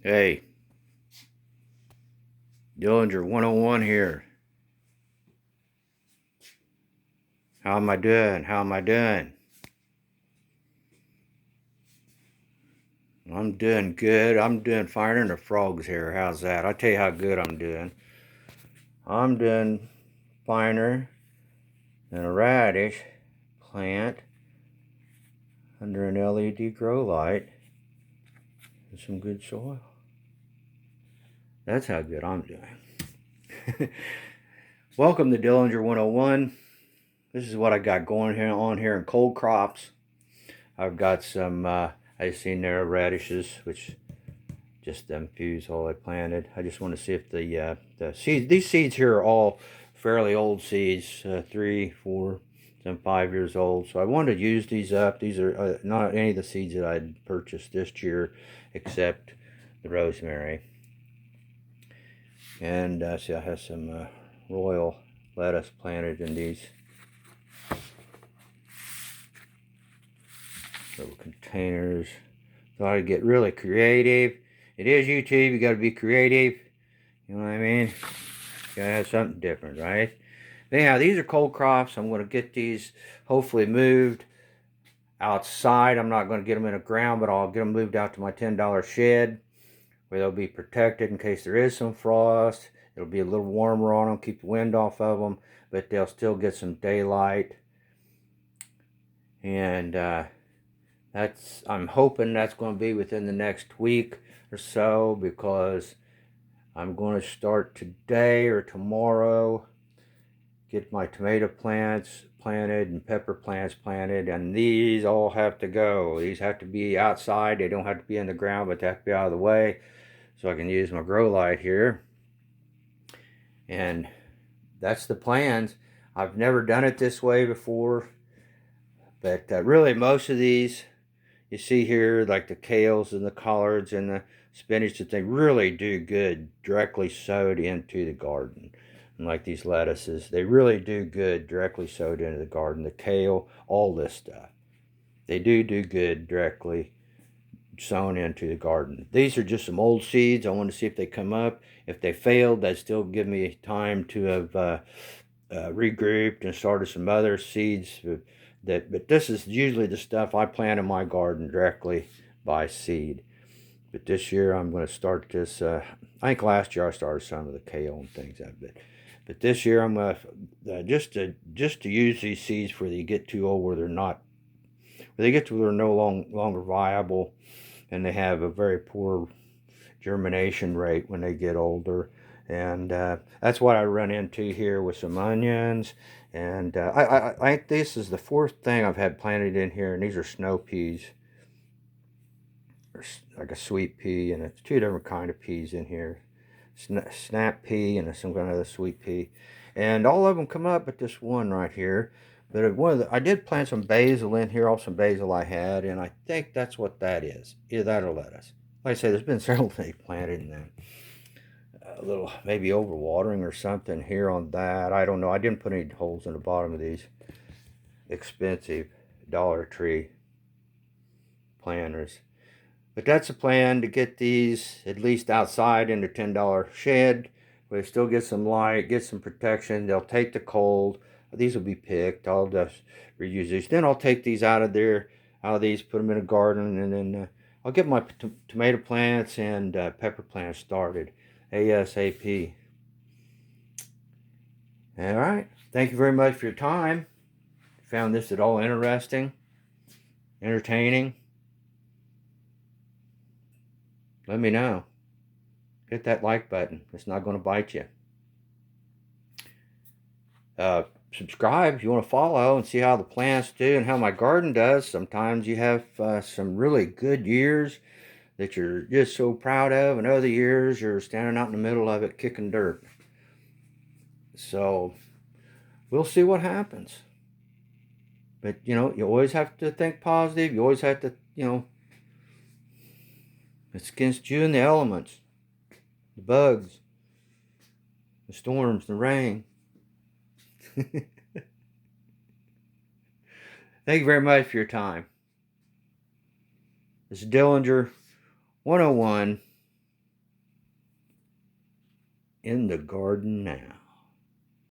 Hey, Dillinger 101 here. How am I doing? How am I doing? I'm doing good. I'm doing finer than the frogs here. How's that? I'll tell you how good I'm doing. I'm doing finer than a radish plant under an LED grow light and some good soil. That's how good I'm doing. Welcome to Dillinger 101. This is what I got going here in cold crops. I've got some, I seen there radishes, which just them fuse all I planted. I just want to see if the seeds, these seeds here are all fairly old seeds, 3, 4, some 5 years old. So I wanted to use these up. These are not any of the seeds that I'd purchased this year, except the rosemary. And see, I have some royal lettuce planted in these little containers. Thought I'd get really creative. It is YouTube, you gotta be creative. You know what I mean? You gotta have something different, right? Anyhow, these are cold crops. I'm gonna get these hopefully moved outside. I'm not gonna get them in the ground, but I'll get them moved out to my $10 shed where they'll be protected in case there is some frost. It'll be a little warmer on them, keep the wind off of them, but they'll still get some daylight. And I'm hoping that's going to be within the next week or so, because I'm going to start today or tomorrow, get my tomato plants planted and pepper plants planted, and these all have to go. These have to be outside. They don't have to be in the ground, but they have to be out of the way so I can use my grow light here. And that's the plans. I've never done it this way before, but really most of these you see here, like the kales and the collards and the spinach, that they really do good directly sowed into the garden. And like these lettuces, they really do good directly sowed into the garden. The kale, all this stuff, they do good directly sown into the garden. These are just some old seeds. I want to see if they come up. If they failed, that still give me time to have regrouped and started some other seeds. But this is usually the stuff I plant in my garden directly by seed. But this year I'm going to start this. I think last year I started some of the kale and things like that. But this year I'm going to just to use these seeds where they get too old, where they're not, where they get to where they're no longer viable, and they have a very poor germination rate when they get older. And that's what I run into here with some onions. And I think this is the fourth thing I've had planted in here, and these are snow peas, or like a sweet pea, and it's two different kind of peas in here. Snap pea and some kind of other sweet pea. And all of them come up but this one right here. But I did plant some basil in here, all some basil I had, and I think that's what that is. Either that or lettuce. Like I say, there's been several things planted in there. A little maybe overwatering or something here on that. I don't know. I didn't put any holes in the bottom of these expensive Dollar Tree planters. But that's a plan, to get these at least outside in the $10 shed where they still get some light, get some protection. They'll take the cold. These will be picked. I'll just reuse these. Then I'll take these out of there, out of these, put them in a garden, and then I'll get my tomato plants and pepper plants started ASAP. All right. Thank you very much for your time. Found this at all interesting, entertaining? Let me know. Hit that like button. It's not going to bite you. Subscribe if you want to follow and see how the plants do and how my garden does. Sometimes you have some really good years that you're just so proud of, and other years you're standing out in the middle of it kicking dirt. So we'll see what happens. But you always have to think positive. You always have to, it's against you and the elements, the bugs, the storms, the rain. Thank you very much for your time. This is Dillinger 101. in the garden now.